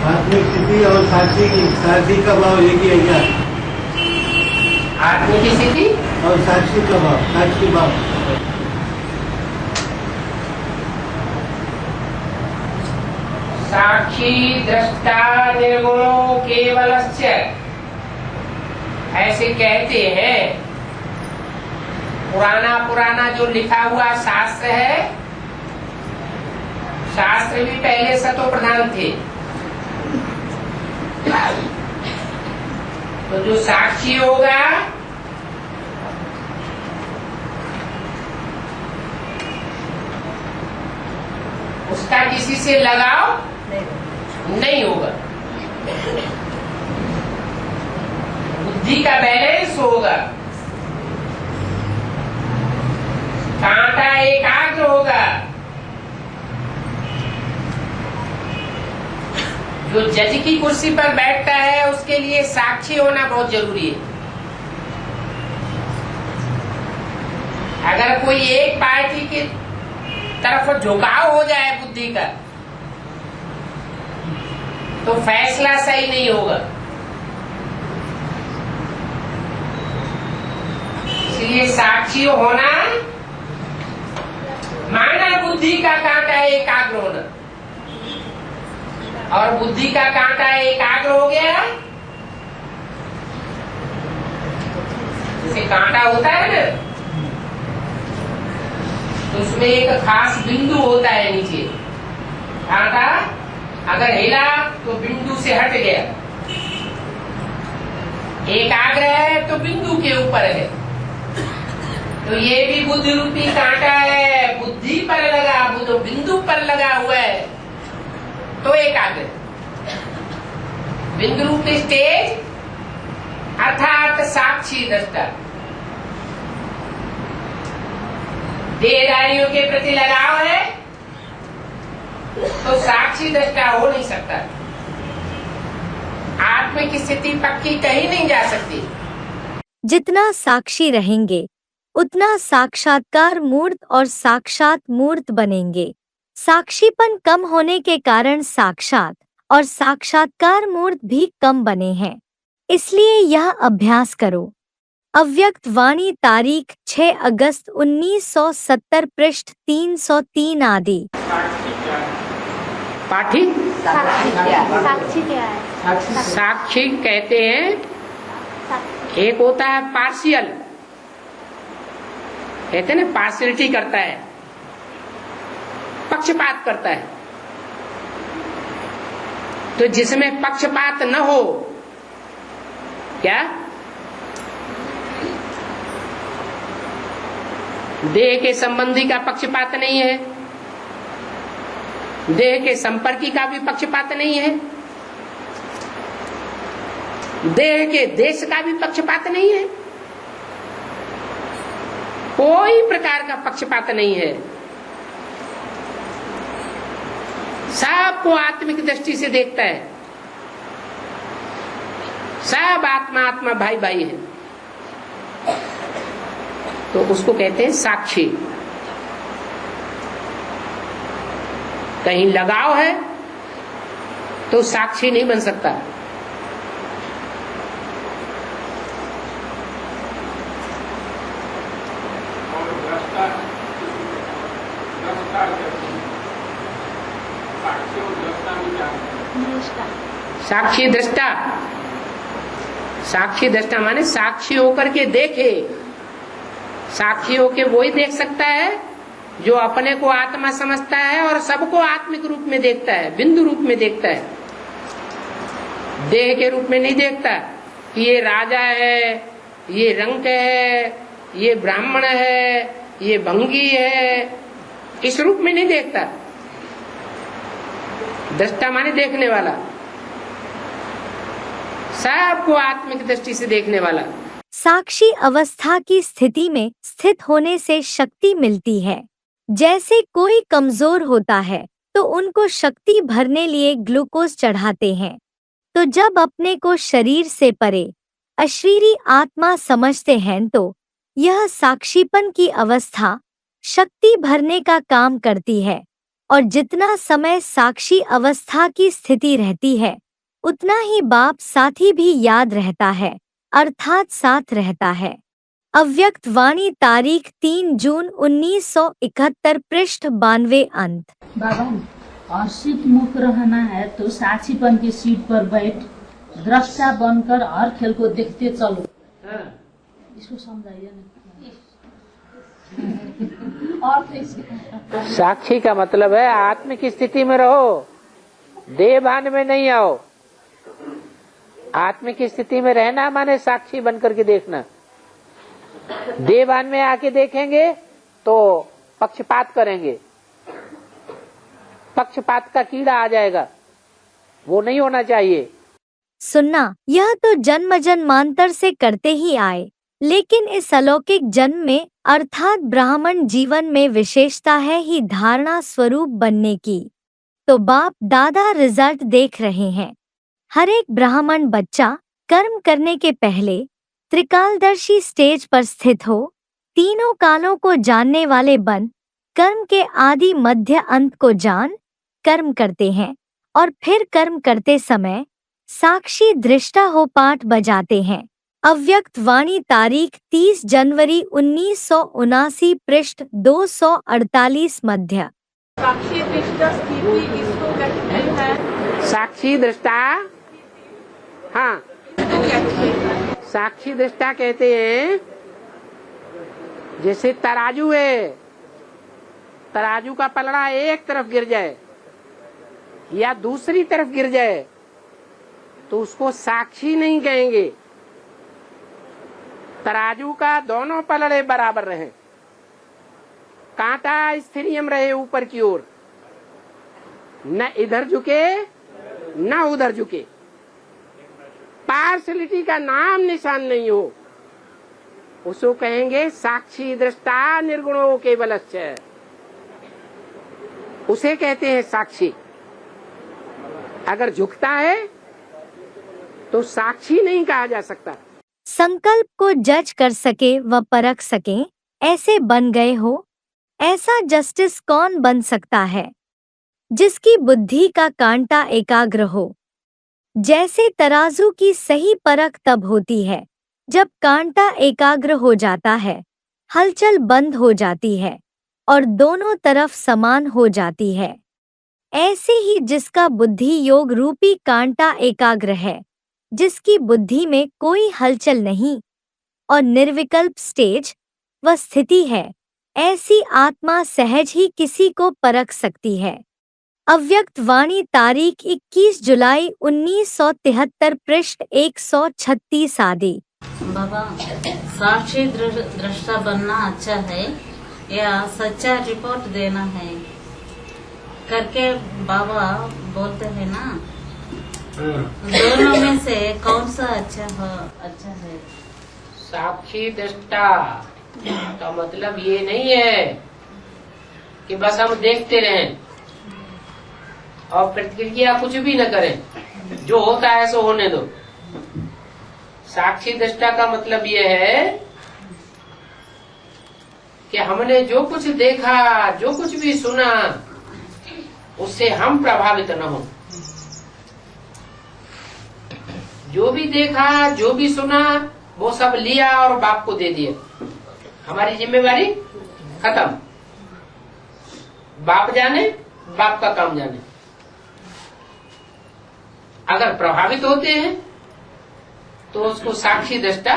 आत्मिक स्थिति और साक्षी का भाव एक ही है क्या? आत्मिक स्थिति और साक्षी का भाव, साक्षी भाव। साक्षी दृष्टा निर्गुणो केवलस्य, ऐसे कहते हैं। पुराना जो लिखा हुआ शास्त्र है, शास्त्र भी पहले सतो प्रधान थे। तो जो साक्षी होगा उसका किसी से लगाव नहीं होगा, बुद्धि का बैलेंस होगा, कांटा एकाग्र होगा। जो जज की कुर्सी पर बैठता है उसके लिए साक्षी होना बहुत जरूरी है। अगर कोई एक पार्टी की तरफ झुकाव हो जाए बुद्धि का तो फैसला सही नहीं होगा। इसलिए साक्षी होना माना बुद्धि का कांटा एकाग्र होना, और बुद्धि का कांटा एकाग्र हो गया, जैसे कांटा होता है ना, तो उसमें एक खास बिंदु होता है नीचे। कांटा अगर हिला तो बिंदु से हट गया, एकाग्र है तो बिंदु के ऊपर है। तो ये भी बुद्धि रूपी कांटा है, बुद्धि पर लगा, बुद्धि बिंदु पर लगा हुआ है तो एकाग्र। बिंदु रूपी स्टेज अर्थात साक्षी दृष्टा। देहधारियों के प्रति लगाव है तो साक्षी दृष्टा हो नहीं सकता। आत्मा की स्थिति पक्की कहीं नहीं जा सकती। जितना साक्षी रहेंगे उतना साक्षात्कार मूर्त और साक्षात मूर्त बनेंगे। साक्षीपन कम होने के कारण साक्षात और साक्षात्कार मूर्त भी कम बने हैं। इसलिए यह अभ्यास करो। अव्यक्त वाणी तारीख 6 अगस्त 1970 पृष्ठ 303 आदि। पाठी साक्षी क्या है? साक्षी कहते हैं, एक होता है पार्शियल, कहते हैं ना पार्शियलिटी करता है, पक्षपात करता है। तो जिसमें पक्षपात न हो, क्या देह के संबंधी का पक्षपात नहीं है, देह के संपर्की का भी पक्षपात नहीं है, देह के देश का भी पक्षपात नहीं है, कोई प्रकार का पक्षपात नहीं है। सबको आत्मिक दृष्टि से देखता है, सब आत्मा आत्मा भाई भाई है। तो उसको कहते हैं साक्षी। कहीं लगाव है तो साक्षी नहीं बन सकता। साक्षी दृष्टा, साक्षी दृष्टा माने साक्षी होकर के देखे। साक्षी होके वही देख सकता है जो अपने को आत्मा समझता है और सबको आत्मिक रूप में देखता है, बिंदु रूप में देखता है, देह के रूप में नहीं देखता कि ये राजा है, ये रंक है, ये ब्राह्मण है, ये भंगी है, इस रूप में नहीं देखता। दृष्टा माने देखने वाला, सबको आत्मिक दृष्टि से देखने वाला। साक्षी अवस्था की स्थिति में स्थित होने से शक्ति मिलती है। जैसे कोई कमजोर होता है तो उनको शक्ति भरने लिए ग्लूकोज चढ़ाते हैं। तो जब अपने को शरीर से परे अशरीरी आत्मा समझते हैं तो यह साक्षीपन की अवस्था शक्ति भरने का काम करती है और जितना समय साक्षी अवस्था की स्थिति रहती है उतना ही बाप साथी भी याद रहता है, अर्थात साथ रहता है। अव्यक्त वाणी तारीख 3 जून 1971 पृष्ठ 92 अंत। बाबा, हर्षित मुख रहना है तो साक्षीपन की सीट पर बैठ दृष्टा बनकर हर खेल को देखते चलो। हाँ। इसको समझाइए ना। और साक्षी का मतलब है आत्म की स्थिति में रहो, देहभान में नहीं आओ। आत्म की स्थिति में रहना माने साक्षी बनकर के देखना। देहभान में आके देखेंगे तो पक्षपात करेंगे, पक्षपात का कीड़ा आ जाएगा, वो नहीं होना चाहिए। सुनना, यह तो जन्म जन्मांतर से करते ही आए, लेकिन इस अलौकिक जन्म में अर्थात ब्राह्मण जीवन में विशेषता है ही धारणा स्वरूप बनने की। तो बाप दादा रिजल्ट देख रहे हैं। हर एक ब्राह्मण बच्चा कर्म करने के पहले त्रिकालदर्शी स्टेज पर स्थित हो, तीनों कालों को जानने वाले बन, कर्म के आदि मध्य अंत को जान कर्म करते हैं और फिर कर्म करते समय साक्षी दृष्टा हो पाठ बजाते हैं। अव्यक्त वाणी तारीख 30 जनवरी 1979 पृष्ठ 248 मध्य। साक्षी दृष्टा स्थिति किसको कहते हैं? साक्षी दृष्टा, हाँ, किसको कहते हैं? साक्षी दृष्टा कहते हैं जैसे तराजू है, तराजू का पलड़ा एक तरफ गिर जाए या दूसरी तरफ गिर जाए तो उसको साक्षी नहीं कहेंगे। तराजू का दोनों पलड़े बराबर रहे, कांटा स्थिरियम रहे ऊपर की ओर, न इधर झुके न उधर झुके, पार्शलिटी का नाम निशान नहीं हो, उसको कहेंगे साक्षी दृष्टा निर्गुणो केवलश्च, उसे कहते हैं साक्षी। अगर झुकता है तो साक्षी नहीं कहा जा सकता। संकल्प को जज कर सके व परख सके ऐसे बन गए हो। ऐसा जस्टिस कौन बन सकता है? जिसकी बुद्धि का कांटा एकाग्र हो। जैसे तराजू की सही परख तब होती है जब कांटा एकाग्र हो जाता है, हलचल बंद हो जाती है और दोनों तरफ समान हो जाती है। ऐसे ही जिसका बुद्धि योग रूपी कांटा एकाग्र है, जिसकी बुद्धि में कोई हलचल नहीं और निर्विकल्प स्टेज व स्थिति है, ऐसी आत्मा सहज ही किसी को परख सकती है। अव्यक्त वाणी तारीख 21 जुलाई 1973 पृष्ठ 136 आदि। बाबा, साक्षी दृष्टा बनना अच्छा है या सच्चा रिपोर्ट देना है करके बाबा बोलते हैं ना, दोनों में से कौन सा अच्छा है? साक्षी दृष्टा का मतलब ये नहीं है कि बस हम देखते रहें और प्रतिक्रिया कुछ भी न करें, जो होता है सो होने दो। साक्षी दृष्टा का मतलब ये है कि हमने जो कुछ देखा, जो कुछ भी सुना, उससे हम प्रभावित न हो। जो भी देखा, जो भी सुना, वो सब लिया और बाप को दे दिया। हमारी जिम्मेवारी खत्म। बाप जाने, बाप का काम जाने। अगर प्रभावित होते हैं तो उसको साक्षी दृष्टा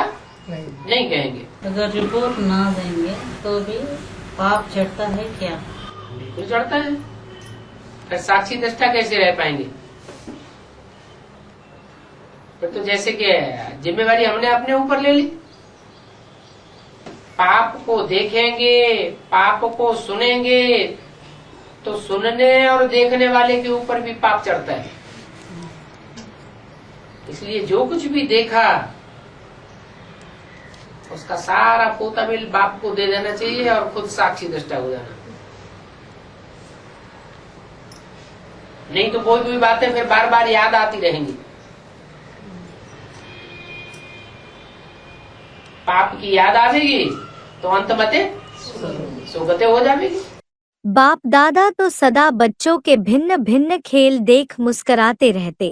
नहीं कहेंगे। अगर रिपोर्ट ना देंगे तो भी पाप चढ़ता है क्या? बिल्कुल चढ़ता है। फिर साक्षी दृष्टा कैसे रह पाएंगे? फिर तो जैसे कि जिम्मेवारी हमने अपने ऊपर ले ली। पाप को देखेंगे, पाप को सुनेंगे तो सुनने और देखने वाले के ऊपर भी पाप चढ़ता है। इसलिए जो कुछ भी देखा उसका सारा पोता मिल बाप को दे देना चाहिए और खुद साक्षी दृष्टा हो जाना। नहीं तो कोई कोई बातें फिर बार बार याद आती रहेंगी। पाप की याद आवेगी तो अंत मते सुगते हो जाएगी। बाप दादा तो सदा बच्चों के भिन्न भिन्न खेल देख मुस्कराते रहते।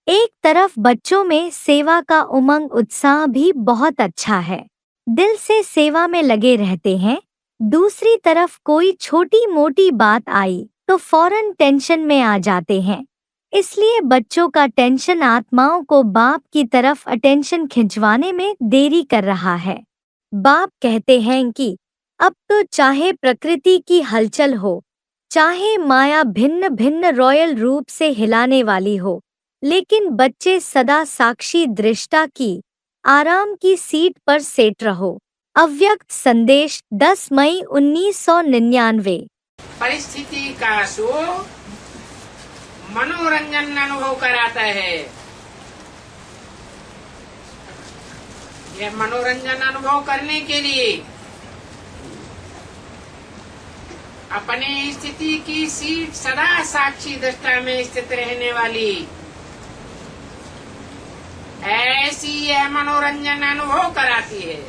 एक तरफ बच्चों में सेवा का उमंग उत्साह भी बहुत अच्छा है, दिल से सेवा में लगे रहते हैं। दूसरी तरफ कोई छोटी मोटी बात आई तो फौरन टेंशन में आ जाते हैं। इसलिए बच्चों का टेंशन आत्माओं को बाप की तरफ अटेंशन खिंचवाने में देरी कर रहा है। बाप कहते हैं कि अब तो चाहे प्रकृति की हलचल हो, चाहे माया भिन्न भिन्न रॉयल रूप से हिलाने वाली हो, लेकिन बच्चे सदा साक्षी दृष्टा की आराम की सीट पर सेट रहो। अव्यक्त संदेश 10 मई 1999। परिस्थिति का सो मनोरंजन अनुभव कराता है। यह मनोरंजन अनुभव करने के लिए अपने स्थिति की सीट सदा साक्षी दृष्टा में स्थित रहने वाली ऐसी यह मनोरंजन अनुभव कराती है।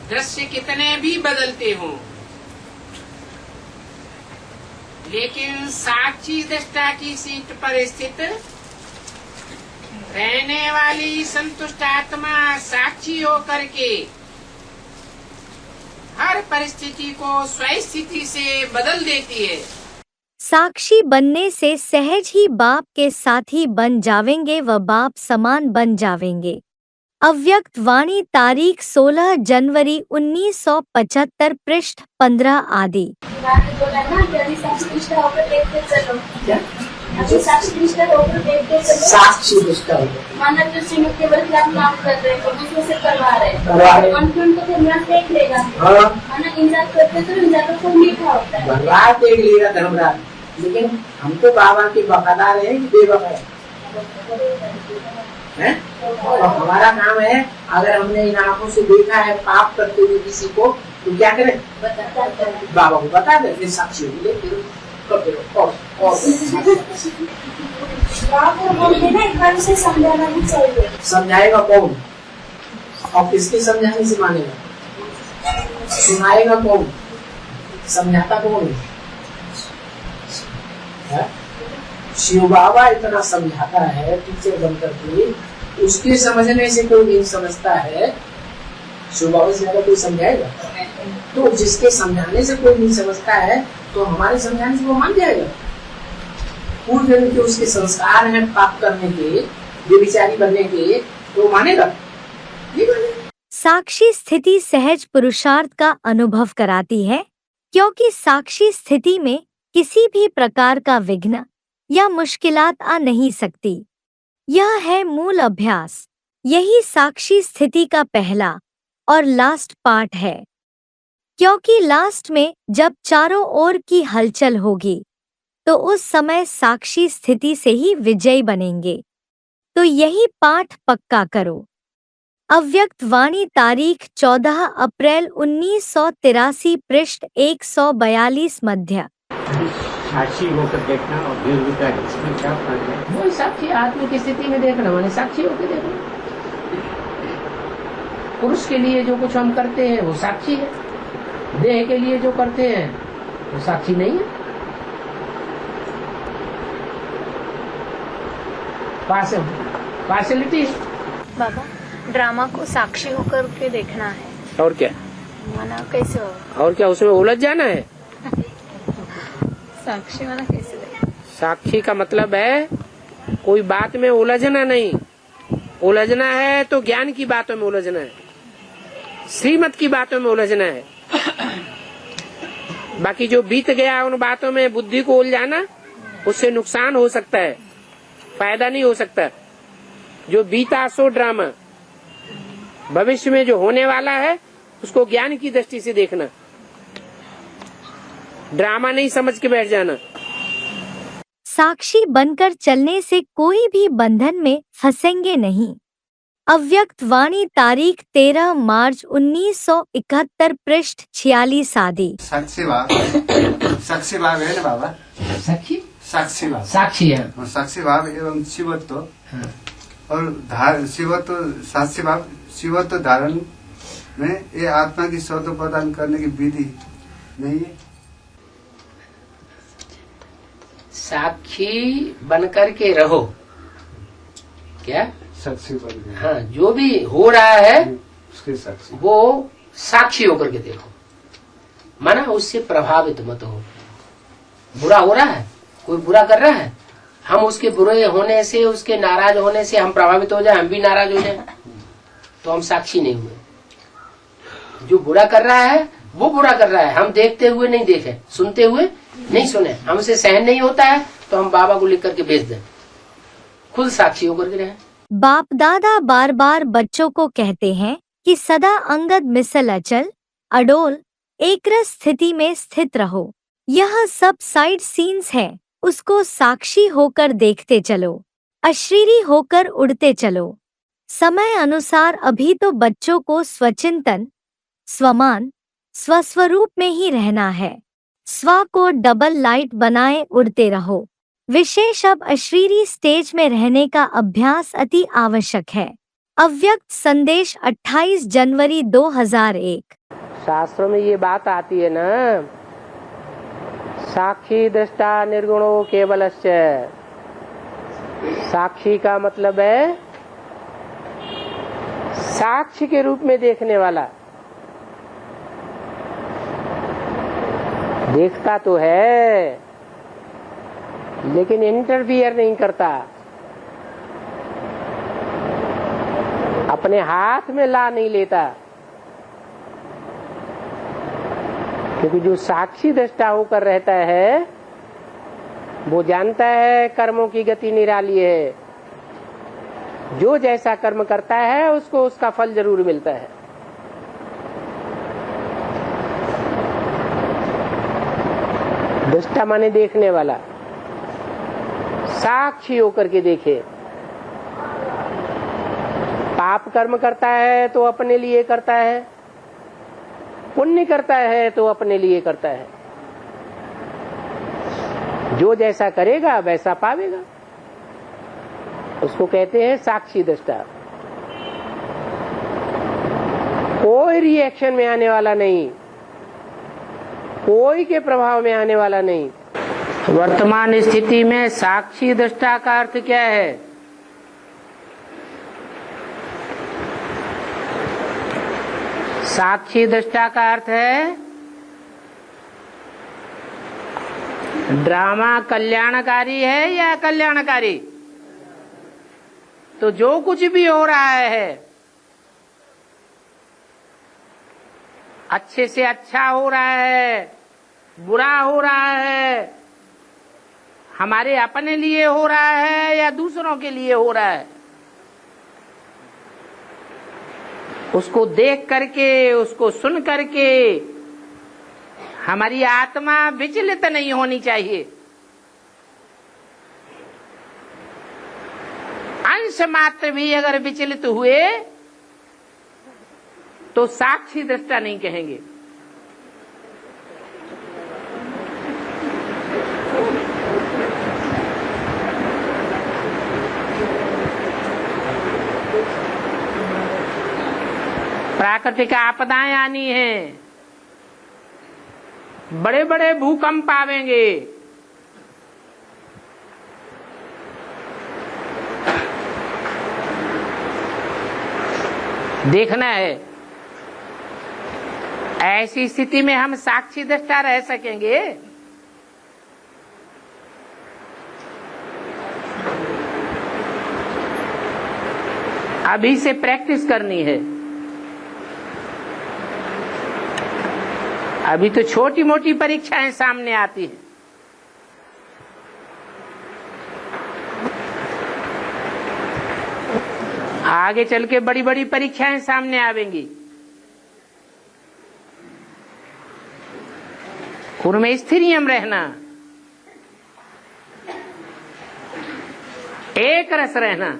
दृश्य कितने भी बदलते हों, लेकिन साक्षी दृष्टा की सीट पर स्थित रहने वाली संतुष्ट आत्मा साक्षी होकर के हर परिस्थिति को स्वस्थिति से बदल देती है। साक्षी बनने से सहज ही बाप के साथी बन जावेंगे व बाप समान बन जावेंगे। अव्यक्त वाणी तारीख 16 जनवरी 1975 पृष्ठ 15 आदि। बोला ना कि अभी साक्षी निष्ठा होकर देखते चलो। अभी साक्षी निष्ठा होकर देखते चलो। साक्षी निष्ठा मानव जो श्रीमत केवल क्या काम कर रहे हैं, दूसरों से करवा रहे हैं। कॉन्फिडेंट को धर्मराज देख लेगा। माना इंतजार करते तो इंतजार का फल मीठा होता है। धर्मराज देख लेगा धर्मराज, लेकिन हम तो बाबा के वफादार हैं कि बेवफा है? और हमारा काम है, अगर हमने इन आंखों से देखा है पाप करते हुए किसी को, तो क्या करें? बाबा को बता दे, फिर साक्षी होगी। लेकिन समझाना भी चाहिए। समझाएगा कौन और किसके समझाने से मानेगा? सुनाएगा कौन? समझाता कौन है? शिव बाबा इतना समझाता है टीचर बनकर के, उसके समझने से कोई नहीं समझता है। शिव बाबा से ज्यादा कोई समझाएगा? तो जिसके समझाने से कोई नहीं समझता है, तो हमारे समझाने से वो मान जाएगा। पूर्व जन्म के उसके संस्कार हैं पाप करने के, व्यभिचारी बनने के, तो मानेगा नहीं मानेगा। साक्षी स्थिति सहज पुरुषार्थ का अनुभव कराती है, क्योंकि साक्षी स्थिति में किसी भी प्रकार का विघ्न या मुश्किलात आ नहीं सकती। यह है मूल अभ्यास। यही साक्षी स्थिति का पहला और लास्ट पार्ट है, क्योंकि लास्ट में जब चारों ओर की हलचल होगी तो उस समय साक्षी स्थिति से ही विजयी बनेंगे। तो यही पाठ पक्का करो। अव्यक्त वाणी तारीख 14 अप्रैल 1983 पृष्ठ 142 मध्य। साक्षी होकर देखना और निर्विकारी, इसमें क्या फर्क है? वो साक्षी आत्मा की स्थिति में देखना माने साक्षी होकर देखना। पुरुष के लिए जो कुछ हम करते हैं वो साक्षी है, देह के लिए जो करते हैं वो साक्षी नहीं है। पार्शलिटी। बाबा ड्रामा को साक्षी होकर के देखना है। और क्या? माना कैसे हो? और क्या उसमें उलझ जाना है? साक्षी माना कैसे देखना? साक्षी का मतलब है कोई बात में उलझना नहीं। उलझना है तो ज्ञान की बातों में उलझना है, श्रीमत की बातों में उलझना है। बाकी जो बीत गया उन बातों में बुद्धि को उलझाना, उससे नुकसान हो सकता है, फायदा नहीं हो सकता। जो बीता सो ड्रामा, भविष्य में जो होने वाला है उसको ज्ञान की दृष्टि से देखना, ड्रामा नहीं समझ के बैठ जाना। साक्षी बनकर चलने से कोई भी बंधन में फंसेंगे नहीं। अव्यक्त वाणी तारीख 13 मार्च 1971 पृष्ठ 46 आदि। साक्षी भाव है ना बाबा? साक्षी साक्षी भाव, साक्षी है। साक्षी भाव एवं शिवत्व और शिवत्व, साक्षी भाव शिवत्व धारण नहीं, ये आत्मा की स्वतः प्रदान करने की विधि नहीं है। साक्षी बनकर के रहो। क्या? साक्षी बन गए। हाँ, जो भी हो रहा है उसके साक्षी। वो साक्षी होकर के देखो, माना उससे प्रभावित मत हो। बुरा हो रहा है, कोई बुरा कर रहा है, हम उसके बुरे होने से, उसके नाराज होने से हम प्रभावित हो जाए, हम भी नाराज हो जाए, तो हम साक्षी नहीं हुए। जो बुरा कर रहा है वो बुरा कर रहा है, हम देखते हुए नहीं देखे, सुनते हुए नहीं सुने, हमसे सहन नहीं होता है, तो हम बाबा को लिख करके भेज दें, खुद साक्षी होकर के रहे। बाप दादा बार बार बच्चों को कहते हैं कि सदा अंगद मिसल अचल अडोल एकरस स्थिति में स्थित रहो। यह सब साइड सीन्स है, उसको साक्षी होकर देखते चलो, अशरीरी होकर उड़ते चलो। समय अनुसार अभी तो बच्चों को स्वचिंतन, स्वमान, स्वस्वरूप में ही रहना है। स्व को डबल लाइट बनाए उड़ते रहो। विशेष अब अशरीरी स्टेज में रहने का अभ्यास अति आवश्यक है। अव्यक्त संदेश 28 जनवरी 2001। शास्त्रों में ये बात आती है ना, साक्षी दृष्टा निर्गुणो केवलस्य। साक्षी का मतलब है साक्षी के रूप में देखने वाला। देखता तो है लेकिन इंटरफियर नहीं करता, अपने हाथ में ला नहीं लेता। क्योंकि जो साक्षी दृष्टा होकर रहता है वो जानता है कर्मों की गति निराली है, जो जैसा कर्म करता है उसको उसका फल जरूर मिलता है। दृष्टा माने देखने वाला, साक्षी होकर के देखे। पाप कर्म करता है तो अपने लिए करता है, पुण्य करता है तो अपने लिए करता है। जो जैसा करेगा वैसा पावेगा, उसको कहते हैं साक्षी दृष्टा। कोई रिएक्शन में आने वाला नहीं, कोई के प्रभाव में आने वाला नहीं। वर्तमान स्थिति में साक्षी दृष्टा का अर्थ क्या है? साक्षी दृष्टा का अर्थ है ड्रामा कल्याणकारी है या अकल्याणकारी। तो जो कुछ भी हो रहा है अच्छे से अच्छा हो रहा है, बुरा हो रहा है, हमारे अपने लिए हो रहा है या दूसरों के लिए हो रहा है, उसको देख करके, उसको सुन करके हमारी आत्मा विचलित नहीं होनी चाहिए। अंश मात्र भी अगर विचलित हुए तो साक्षी दृष्टा नहीं कहेंगे। प्राकृतिक आपदाएं आनी हैं, बड़े बड़े भूकंप आवेंगे, देखना है। ऐसी स्थिति में हम साक्षी दृष्टा रह सकेंगे? अभी से प्रैक्टिस करनी है। अभी तो छोटी मोटी परीक्षाएं सामने आती हैं, आगे चल के बड़ी बड़ी परीक्षाएं सामने आवेंगी, उनमें स्थिरियम रहना, एक रस रहना,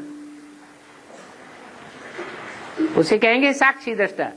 उसे कहेंगे साक्षी दृष्टा।